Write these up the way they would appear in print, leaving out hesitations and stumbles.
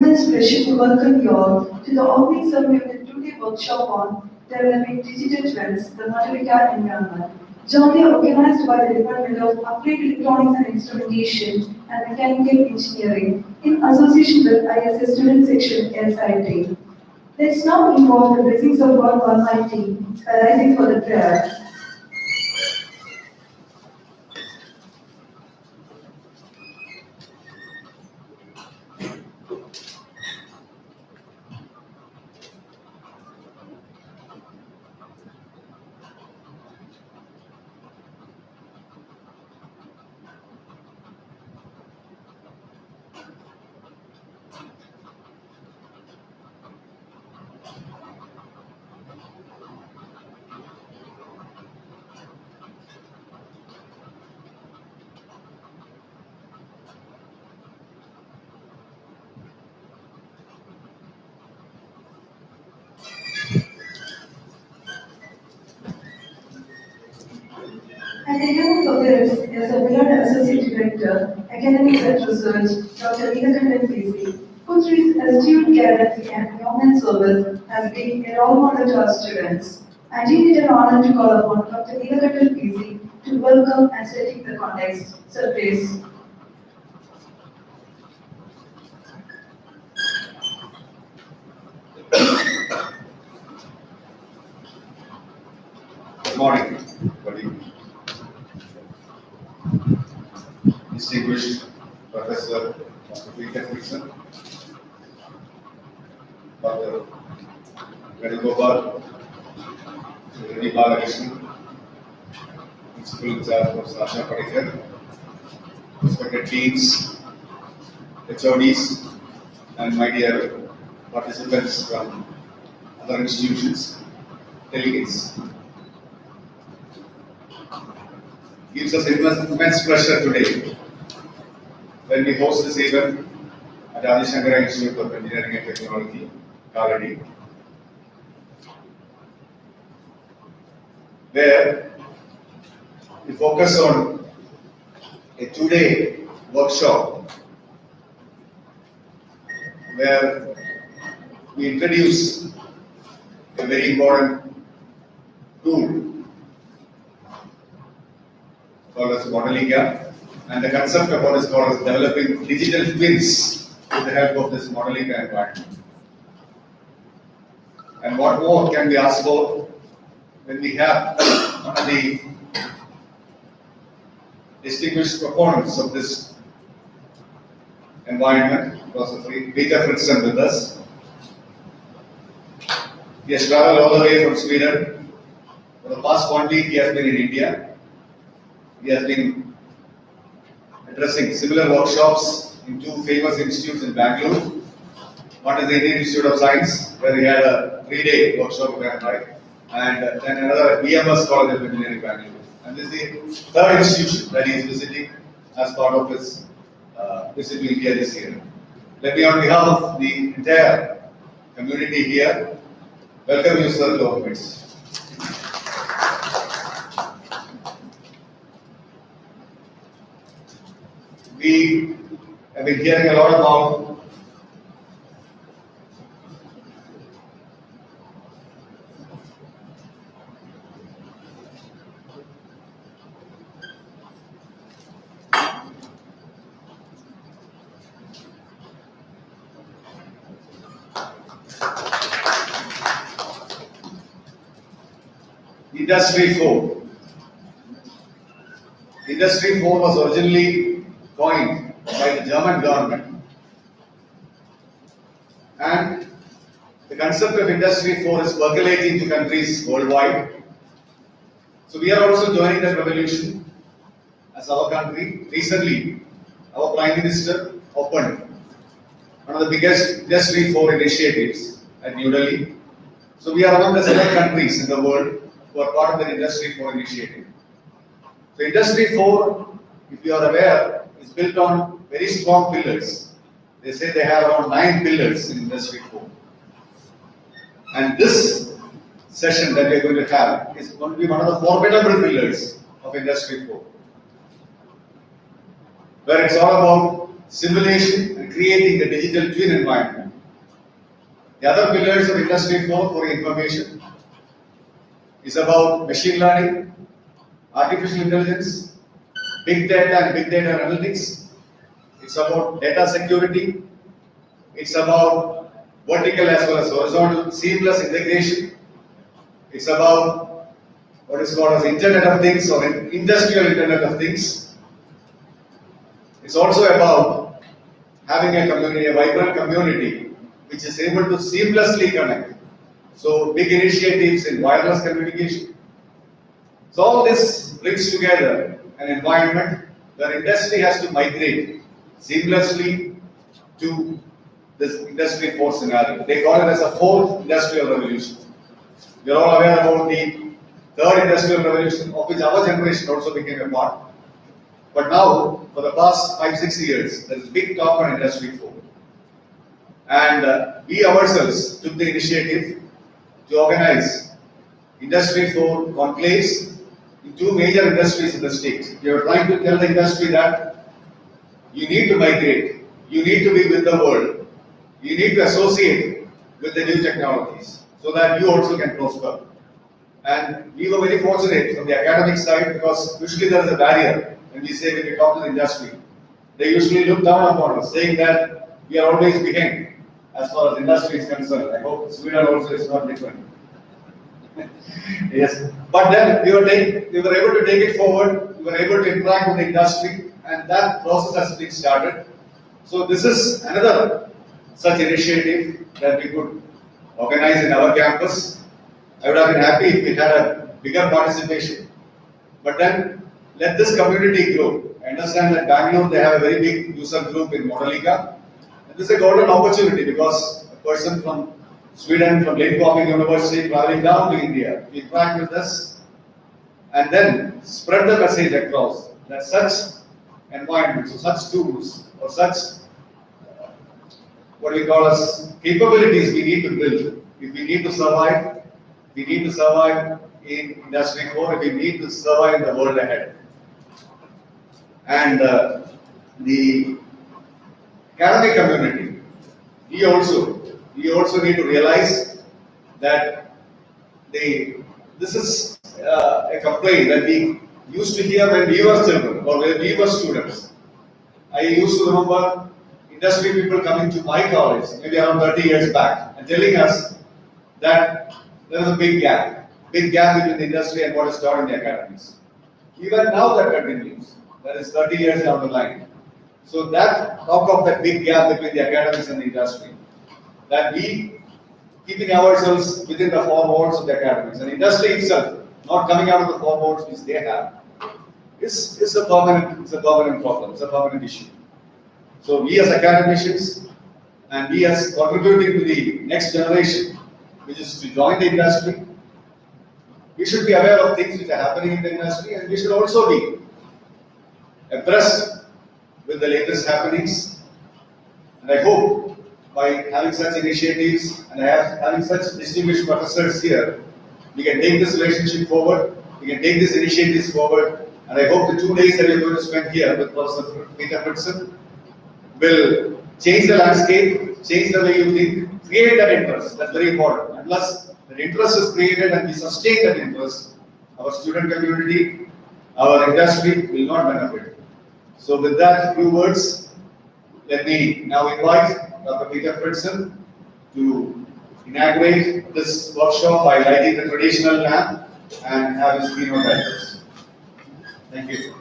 immense pleasure to welcome you all to the opening ceremony of the two-day workshop on developing digital twins, the Modelica environment, jointly organized by the Department of Applied Electronics and Instrumentation and Mechanical Engineering in association with ISS Student Section SIT. Let's now invoke the blessings of God Almighty by rising for the prayer. And the name of this is the beloved Associate Director, Academics and Research, Dr. Linkoping PC, whose astute guidance and yeoman service has been a role model to our students. And it is an honor to call upon Dr. Linkoping PC to welcome and setting the context. So please. Good morning, everybody. Distinguished Professor Dr. Fritzson, Dr. Linkoping, Principal in charge of Sasha Padikar, respected deans, HODs, and my dear participants from other institutions, delegates. Gives us immense pleasure today when we host this event at Adi Shankara Institute of Engineering and Technology, Kaladi, where we focus on a two-day workshop where we introduce a very important tool called as Modelica, and the concept of what is called as developing digital twins with the help of this Modelica environment. And what more can we ask for when we have one of the distinguished proponents of this environment, Professor Fritzson, with us. He has traveled all the way from Sweden. For the past 1 week, he has been in India. He has been addressing similar workshops in two famous institutes in Bangalore. One is the Indian Institute of Science, where he had a 3-day workshop, and then another at BMS College of Engineering, Bangalore. And this is the third institution that he is visiting as part of his visit to India this year. Let me, on behalf of the entire community here, welcome you, sir, to our midst. We have been hearing a lot about Industry 4. Industry 4 was originally coined by the German government, and the concept of Industry 4 is percolating to countries worldwide. So we are also joining that revolution as our country. Recently, our Prime Minister opened one of the biggest Industry 4 initiatives at New Delhi. So we are among the 7 countries in the world who are part of the Industry 4 initiative. So Industry 4, if you are aware, is built on very strong pillars. They say they have around 9 pillars in Industry 4. And this session that we are going to have is going to be one of the formidable pillars of Industry 4, where it's all about simulation, and creating the digital twin environment. The other pillars of Industry 4 for information is about machine learning, artificial intelligence, big data and big data analytics. It's about data security. It's about vertical as well as horizontal seamless integration. It's about what is called as Internet of Things or industrial Internet of Things. It's also about having a community, a vibrant community, which is able to seamlessly connect. So big initiatives in wireless communication. So all this brings together an environment where industry has to migrate seamlessly to this Industry 4 scenario. They call it as a fourth industrial revolution. We are all aware about the third industrial revolution, of which our generation also became a part. But now, for the past 5-6 years, there is big talk on Industry 4. And we ourselves took the initiative to organize Industry 4 conclaves in two major industries in the state. We are trying to tell the industry that you need to migrate, you need to be with the world, you need to associate with the new technologies so that you also can prosper. And we were very fortunate from the academic side because usually there is a barrier when we talk to the industry. They usually look down upon us, saying that we are always behind as far as industry is concerned. I hope Sweden also is not different. Yes, but then we were able to take it forward. We were able to interact with the industry, and that process has been started. So this is another such initiative that we could organize in our campus. I would have been happy if it had a bigger participation. But then let this community grow. I understand that Bangalore, they have a very big user group in Modelica. And this is a golden opportunity because a person from Sweden, from Linkoping University, traveling down to India, to interact with us and then spread the message across that such environments, or such tools, or such what we call as capabilities we need to build. If we need to survive, we need to survive in Industry 4, if we need to survive in the world ahead. And the academic community, we also need to realize that this is a complaint that we used to hear when we were children or when we were students. I used to remember industry people coming to my college, maybe around 30 years back, and telling us that there is a big gap between the industry and what is taught in the academies. Even now that continues. That is 30 years down the line. So that talk of that big gap between the academics and the industry, that we keeping ourselves within the four walls of the academics and industry itself, not coming out of the four walls which they have, is a permanent problem, it's a permanent issue. So we as academicians and we as contributing to the next generation, which is to join the industry, we should be aware of things which are happening in the industry and we should also be abreast with the latest happenings. And I hope by having such initiatives and having such distinguished professors here, we can take this relationship forward, we can take these initiatives forward, and I hope the 2 days that we are going to spend here with Professor Peter Fritzson will change the landscape, change the way you think, create that interest. That's very important. Unless that interest is created and we sustain that interest, our student community, our industry will not benefit. So with that few words, let me now invite Dr. Peter Fritzson to inaugurate this workshop by lighting the traditional lamp and have his keynote address. Thank you.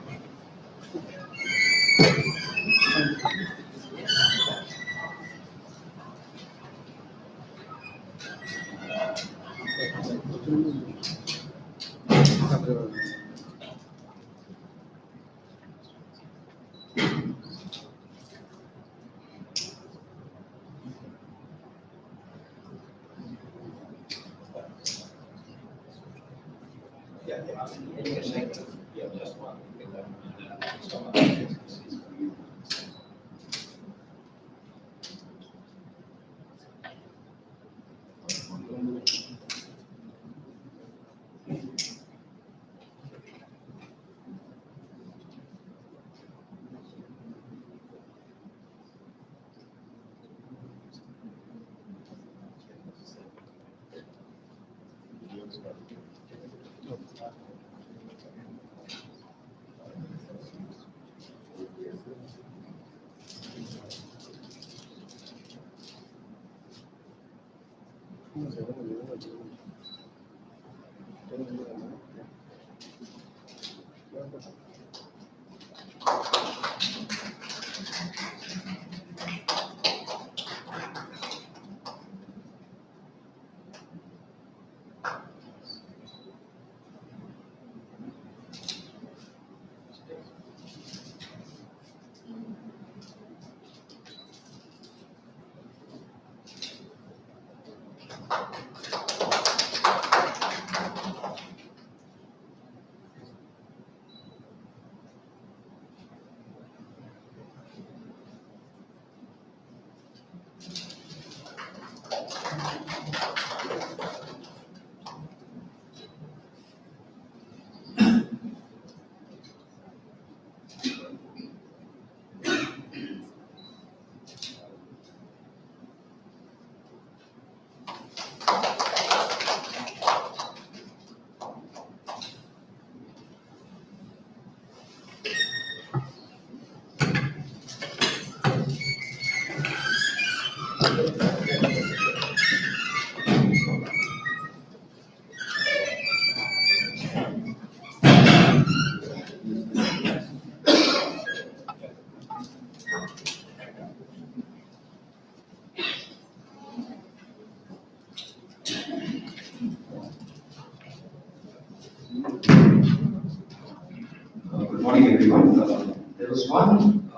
Good morning, everyone. There was one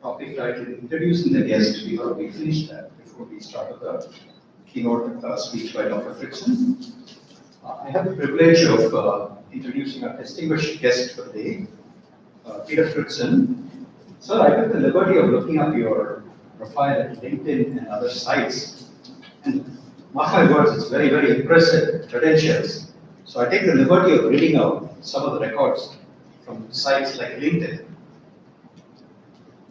topic that I can introduce in the guest. We finished that before we started the keynote speech by Dr. Fritzson. I have the privilege of introducing our distinguished guest for the day, Peter Fritzson. Sir, I took the liberty of looking up your profile at LinkedIn and other sites, and mark my words, it's very, very impressive credentials. So I take the liberty of reading out some of the records from sites like LinkedIn.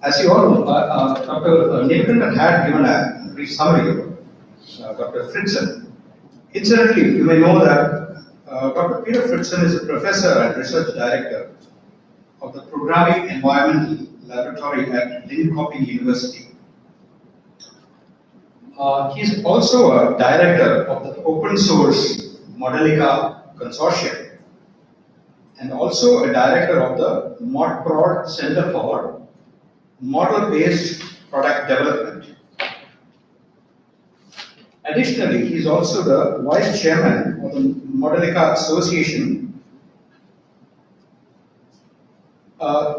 As you all know, Dr. Linkoping had given a brief summary of Dr. Fritzson. Incidentally, you may know that Dr. Peter Fritzson is a professor and research director of the Programming Environmental Laboratory at Linkoping University. He's also a director of the open source Modelica Consortium and also a director of the ModProd Center for Model-Based Product Development. Additionally, he is also the vice chairman of the Modelica Association.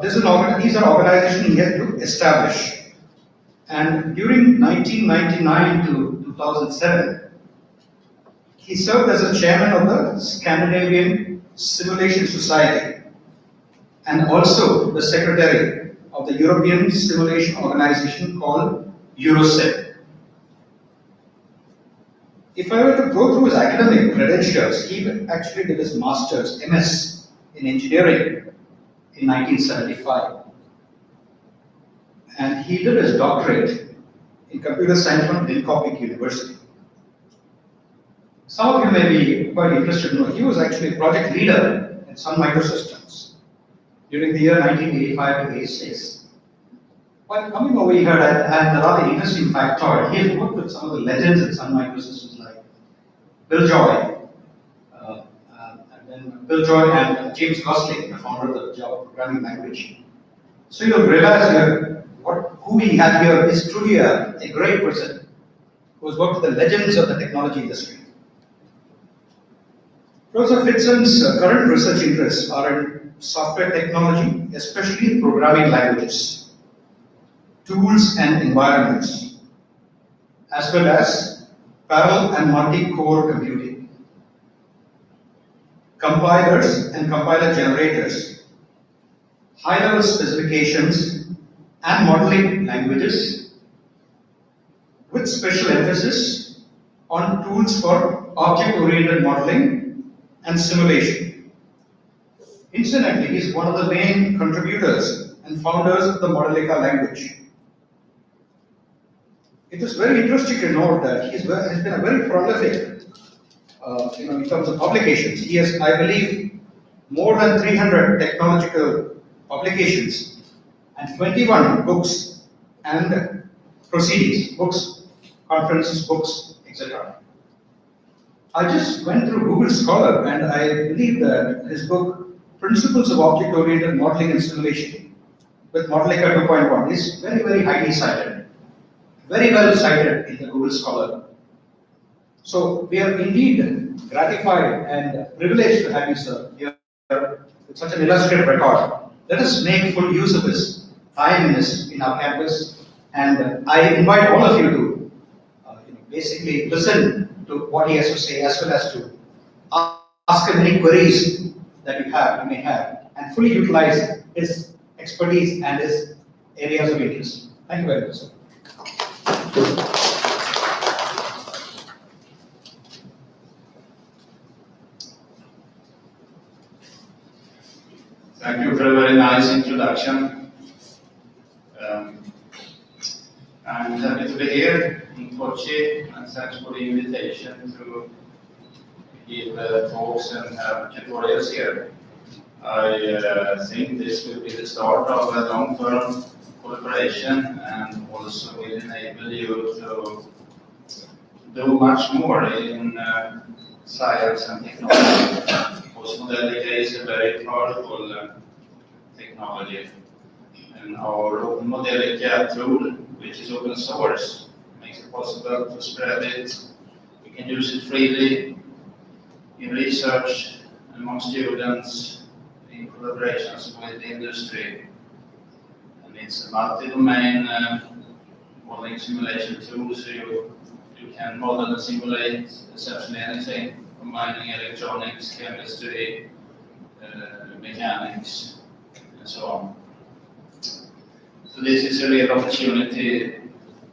These are organizations he had to establish. And during 1999 to 2007, he served as a chairman of the Scandinavian Simulation Society and also the secretary of the European Simulation Organization called EuroSim. If I were to go through his academic credentials, he actually did his master's, MS, in engineering in 1975. And he did his doctorate in computer science from Linkoping University. Some of you may be quite interested to know he was actually a project leader at Sun Microsystems during the year 1985 to 86. While coming over here, I had a rather interesting factoid. He has worked with some of the legends at Sun Microsystems like Bill Joy, and James Gosling, the founder of the Java programming language. So you'll realize here who we have here is truly a great person who has worked with the legends of the technology industry. Professor Fritzson's current research interests are in software technology, especially programming languages, tools and environments, as well as parallel and multi-core computing, compilers and compiler generators, high-level specifications and modeling languages, with special emphasis on tools for object-oriented modeling and simulation. Incidentally, he is one of the main contributors and founders of the Modelica language. It is very interesting to note that he has been a very prolific in terms of publications, he has, I believe, more than 300 technological publications and 21 books and proceedings, books, conferences, books, etc. I just went through Google Scholar and I believe that his book, Principles of Object-Oriented Modeling and Simulation, with Modelica 2.1 is very, very highly cited, very well cited in the Google Scholar. So we are indeed gratified and privileged to have you, sir, here with such an illustrious record. Let us make full use of this time in our campus, and I invite all of you to basically listen to what he has to say, as well as to ask him any queries that you may have, and fully utilize his expertise and his areas of interest. Thank you very much, sir. Thank you for a very nice introduction. I'm happy to be here in Kochi, and thanks for the invitation to give talks and have tutorials here. I think this will be the start of a long-term collaboration and also will enable you to do much more in science and technology. Because Modelica is a very powerful technology, and our open Modelica tool, which is open source, makes it possible to spread it. We can use it freely in research among students, in collaborations with industry, and it's a multi-domain modeling simulation tool, so you can model and simulate essentially anything, combining electronics, chemistry, mechanics, and so on. So this is a real opportunity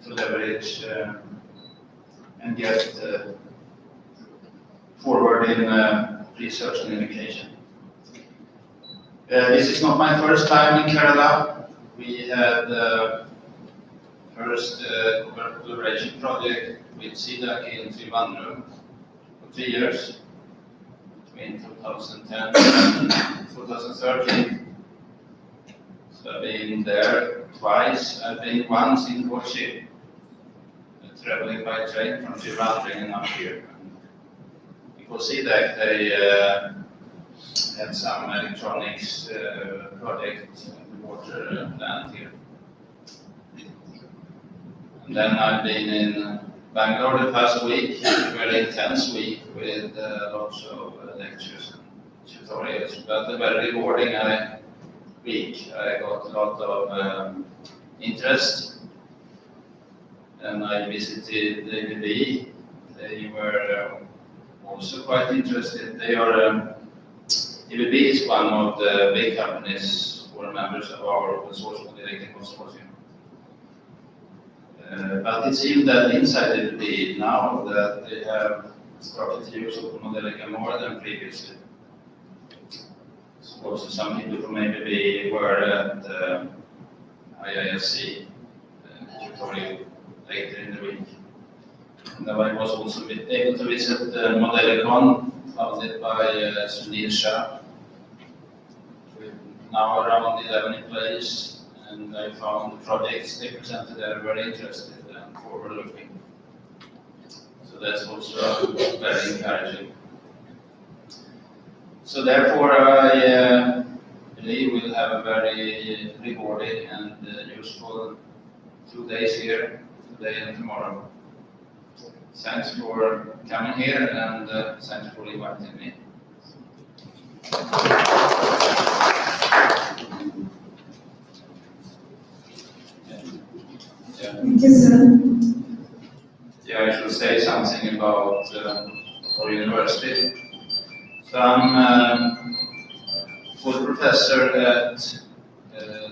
to leverage and get forward in research and education. This is not my first time in Kerala. We had the first collaboration project with CDAC in Trivandrum for 3 years, between 2010 and 2013. So I've been there twice. I've been once in Kochi, traveling by train from Trivandrum and up here. Because CDAC, they had some electronics project in the water plant here. And then I've been in Bangalore the past week, a very intense week with lots of lectures and tutorials, but a very rewarding week. I got a lot of interest, and I visited the ABB. They were also quite interested. They are ABB is one of the big companies who are members of our open source Modelica consortium. But it seems that inside ABB now that they have started to use open Modelica more than previously. Also, some people from ABB were at IISC tutorial later in the week. And I was also able to visit Modelicon, founded by Sunil Shah, with now around 11 employees, and I found the projects they presented there very interesting and forward-looking. So that's also very encouraging. So therefore, I believe we'll have a very rewarding and useful 2 days here, today and tomorrow. Thanks for coming here, and thanks for inviting me. Thank you, sir. Yeah, I should say something about our university. So I'm full professor at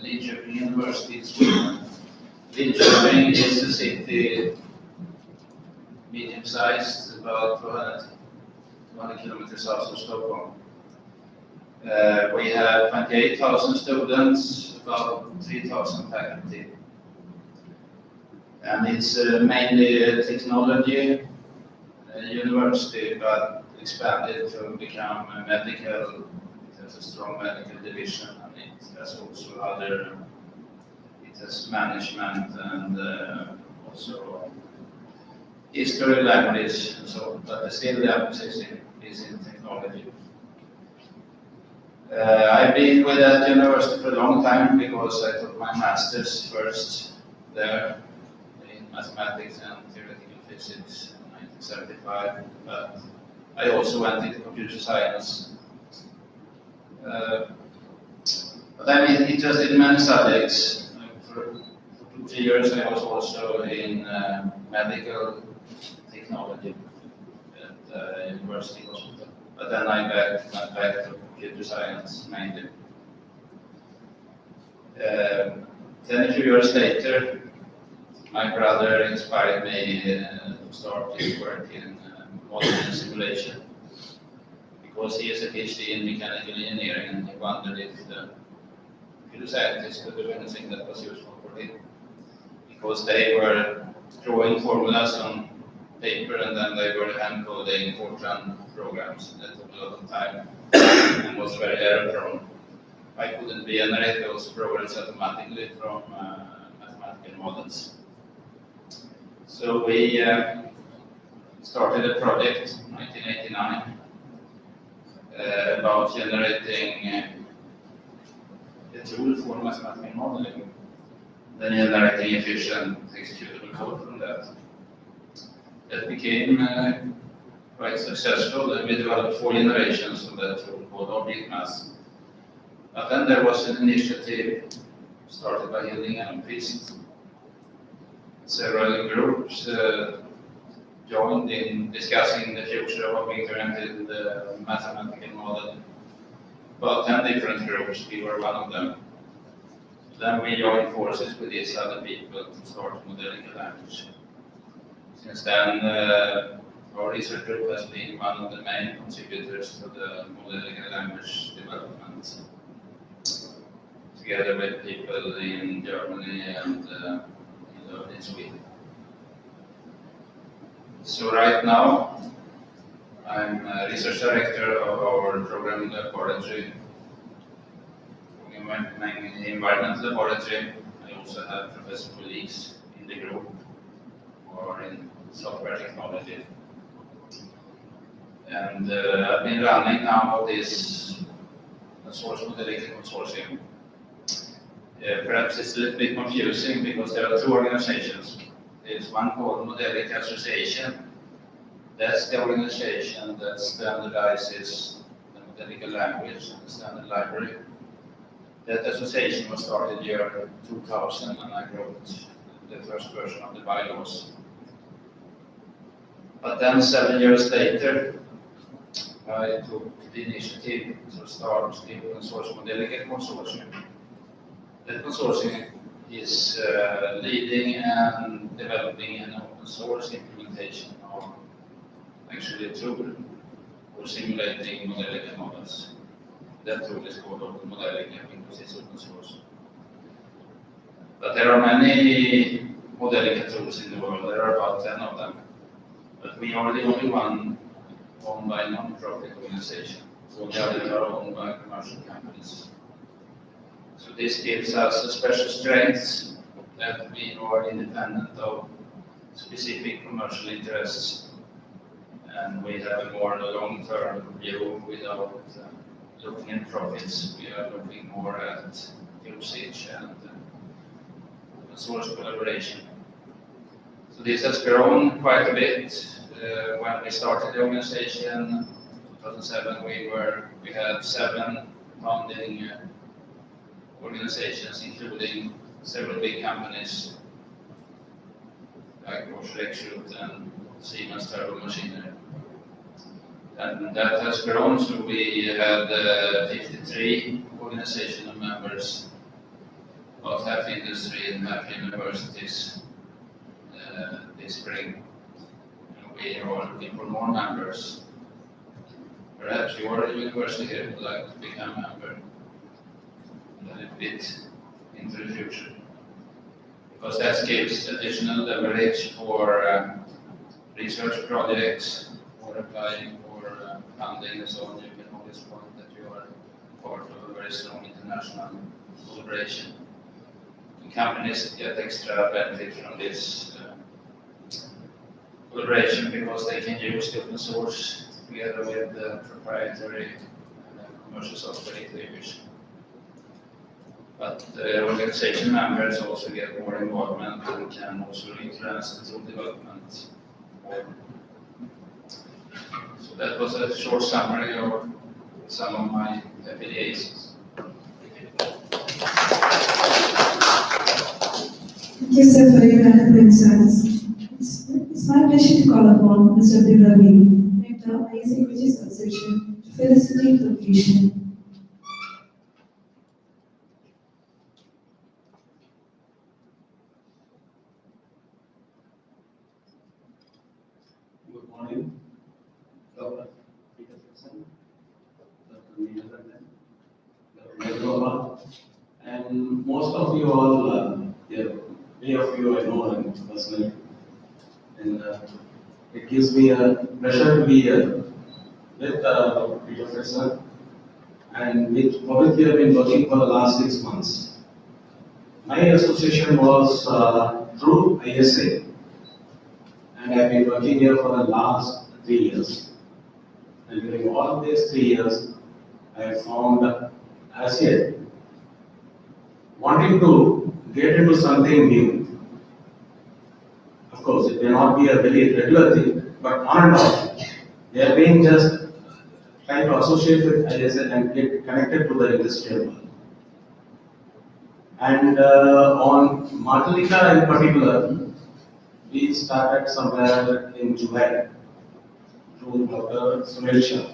Linkoping University in Sweden. Linkoping is a city medium-sized, about 200 kilometers south of Stockholm. We have 28,000 students, about 3,000 faculty. And it's mainly a technology university, but expanded to become a medical. It has a strong medical division, and it has also other. It has management and also history, language, and so on. But still, the emphasis is in technology. I've been with that university for a long time because I took my master's first there in mathematics and theoretical physics in 1975, but I also went into computer science. But I'm interested in many subjects. For 2-3 years I was also in medical technology at university hospital. But then I went back to computer science mainly. Then a few years later, my brother inspired me to start his work in modeling and simulation, because he is a PhD in mechanical engineering, and he wondered if the computer scientists could do anything that was useful for him, because they were drawing formulas on paper and then they were hand coding Fortran programs. That took a lot of time and was very error prone. I couldn't generate those programs automatically from mathematical models. So we started a project in 1989 about generating a tool for mathematical modeling, then generating efficient executable code from that. That became quite successful, and we developed 4 generations of that tool called Object Math. But then there was an initiative started by Hilding and Fritzson. Several groups joined in discussing the future of object-oriented mathematical model. About 10 different groups, we were one of them. Then we joined forces with these other people to start Modelica language. Since then, our research group has been one of the main contributors to the Modelica language development, together with people in Germany and in Sweden. So right now, I'm a research director of our programming laboratory, mainly environmental laboratory. I also have professor colleagues in the group who are in software technology. And I've been running now this source Modelica consortium. Perhaps it's a little bit confusing because there are 2 organizations. There's one called Modelica Association. That's the organization that standardizes the Modelica language and the standard library. That association was started year 2000, and I wrote the first version of the bylaws. But then 7 years later, I took the initiative to start the open source Modelica consortium. That consortium is leading and developing an open source implementation of actually a tool for simulating Modelica models. That tool is called Open Modelica because it's open source. But there are many Modelica tools in the world. There are about 10 of them. But we are the only one owned by a non-profit organization. All the others are owned by commercial companies. So this gives us a special strength that we are independent of specific commercial interests, and we have a more long-term view without looking at profits. We are looking more at usage and open source collaboration. So this has grown quite a bit. When we started the organization, 2007, we had 7 founding organizations, including several big companies like Roche Rexroth and Siemens Turbo Machinery. And that has grown, so we had 53 organizational members, about half industry and half universities this spring. And we are looking for more members. Perhaps you are a university here would like to become a member a little bit into the future, because that gives additional leverage for research projects or applying for funding and so on, you can always point that you are part of a very strong international collaboration. And companies get extra benefit from this collaboration because they can use the open source together with the proprietary commercial software they use. But the organization members also get more involvement and can also influence the tool development more. So that was a short summary of some of my affiliations. Thank you, sir, for your valuable insights. It's my pleasure to call upon Mr. Ravi, Director, ISA Bridges Association, to felicitate the occasion. Good morning, Dr. Peter Fritzson, Dr. Neelakandan, Dr. Linkoping, and most of you all, many of you I know and personally, and it gives me a pleasure to be here with Dr. Peter Fritzson, and for which we have been working for the last 6 months. My association was through ISA, and I've been working here for the last 3 years. And during all these 3 years, I have found ASEAN wanting to get into something new. Of course, it may not be a very regular thing, but on and off, they are being just trying to associate with ISN and get connected to the industrial world. And on Modelica in particular, we started somewhere in July through Dr. Sunil Shah.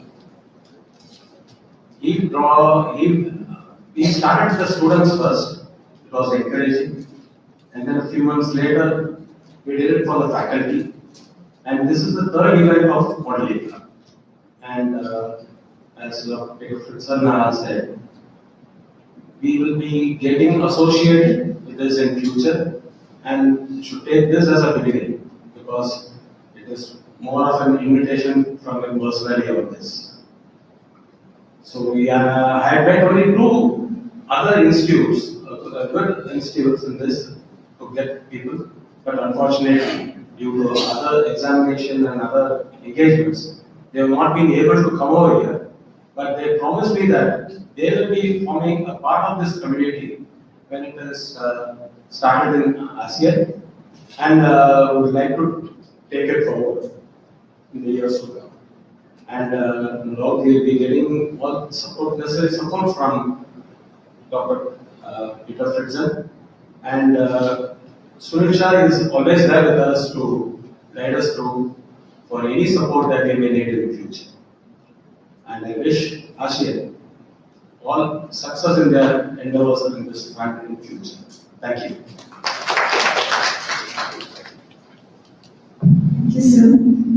We started the students first, it was encouraging, and then a few months later, we did it for the faculty. And this is the third event of Modelica. And as Dr. Fritzson said, we will be getting associated with this in future and should take this as a beginning because it is more of an invitation from him personally on this. So I had met only 2 other institutes, good institutes in this to get people, but unfortunately, due to other examination and other engagements, they have not been able to come over here. But they promised me that they will be forming a part of this community when it is started in ASEAN, and would like to take it forward in the years to come. And now they will be getting all support, necessary support from Dr. Peter Fritzson, and Sunil Shah is always there with us to guide us through for any support that we may need in the future. And I wish ASEAN all success in their endeavors in this front in the future. Thank you. Thank you, sir.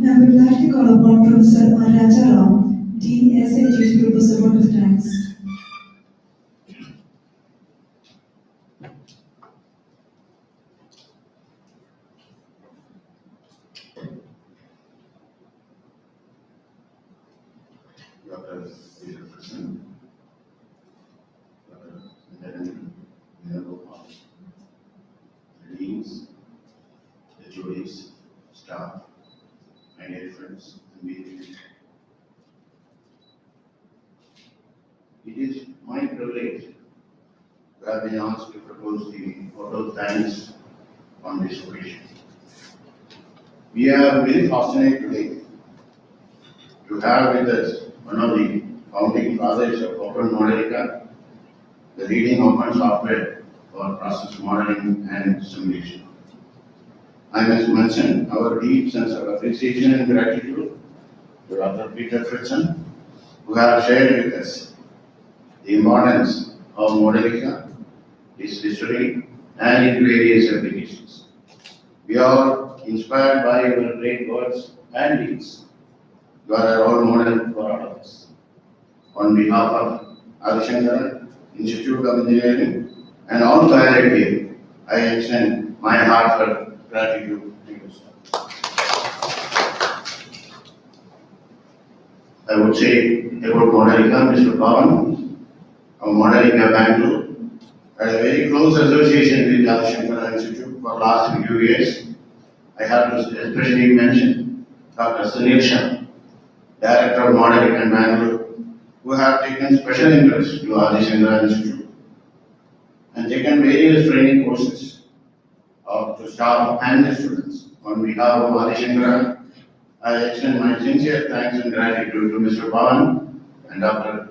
I would like to call upon Professor Raja Rao, Dean SAG, to propose a vote of thanks. Dr. Peter Fritzson, Dr. Linkoping, the deans, the juries, staff, my dear friends, and media. It is my privilege to have been asked to propose the vote of thanks on this occasion. We are very fortunate today to have with us one of the founding fathers of open Modelica, the leading open software for process modeling and simulation. I must mention our deep sense of appreciation and gratitude to Dr. Peter Fritzson, who have shared with us the importance of Modelica, its history, and its various applications. We are inspired by your great words and deeds. You are a role model for all of us. On behalf of Avishankar Institute of Engineering and all faculty, I extend my heartfelt gratitude to you, sir. I would say about Modelica, Mr. Pavan, of Modelica Bangalore. I had a very close association with the Shankara Institute for last few years. I have to especially mention Dr. Sunil Shah, Director of Modelica Bangalore, who have taken special interest to Adi Shankara Institute and taken various training courses of the staff and the students. On behalf of Adi Shankara, I extend my sincere thanks and gratitude to Mr. Pavan and Dr.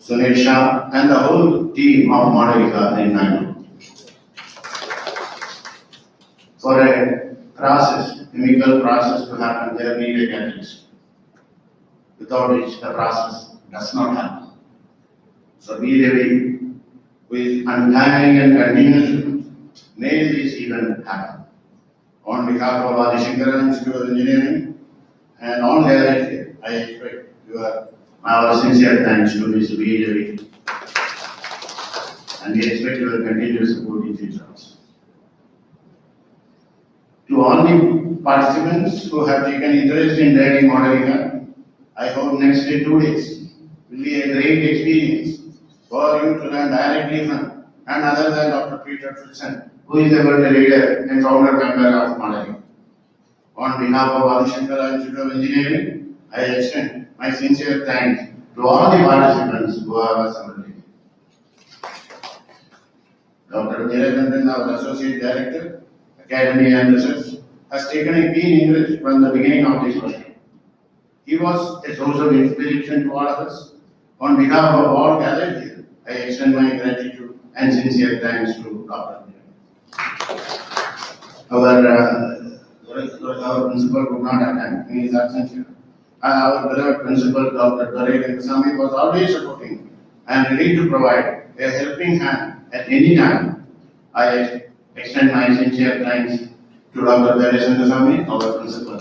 Sunil Shah and the whole team of Modelica in Bangalore. For a chemical process to happen, there need a catalyst, without which the process does not happen. So we really, with untiring and continuous, made this event happen. On behalf of Adi Shankara Institute of Engineering and all their, I expect our sincere thanks to this VJV, and we expect your continued support in future also. To all the participants who have taken interest in learning Modelica, I hope next 2 days will be a great experience for you to learn directly from none other than Dr. Peter Fritzson, who is the world leader and founder member of Modelica. On behalf of Adi Shankara Institute of Engineering, I extend my sincere thanks to all the participants who are assembled here. Dr. Niranjan, our Associate Director, Academy and Research, has taken a keen interest from the beginning of this workshop. He was a source of inspiration to all of us. On behalf of all gathered here, I extend my gratitude and sincere thanks to Dr. Our principal could not attend in his absence here. Our beloved principal, Dr. Linkoping, was always supporting and ready to provide a helping hand at any time. I extend my sincere thanks to Dr. Linkoping, our principal.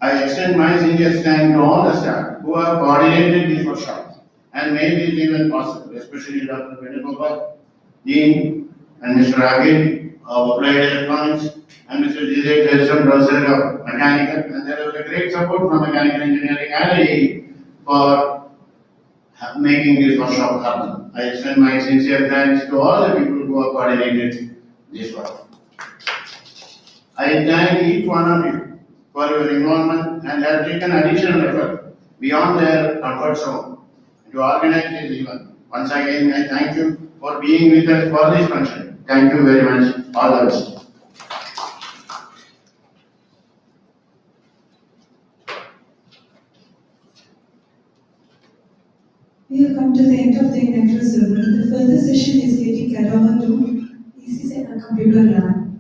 I extend my sincere thanks to all the staff who have coordinated this workshop and made this event possible, especially Dr. Linkoping, Dean, and Mr. Agil of Applied Electronics, and Mr. J.J. Fritzson, Professor of Mechanical, and there was a great support from Mechanical Engineering and AE for making this workshop happen. I extend my sincere thanks to all the people who have coordinated this work. I thank each one of you for your involvement and have taken additional effort beyond their comfort zone to organize this event. Once again, I thank you for being with us for this function. Thank you very much, all of us. We have come to the end of the inaugural ceremony. The further session is getting carried over to ECC and Computer Lab.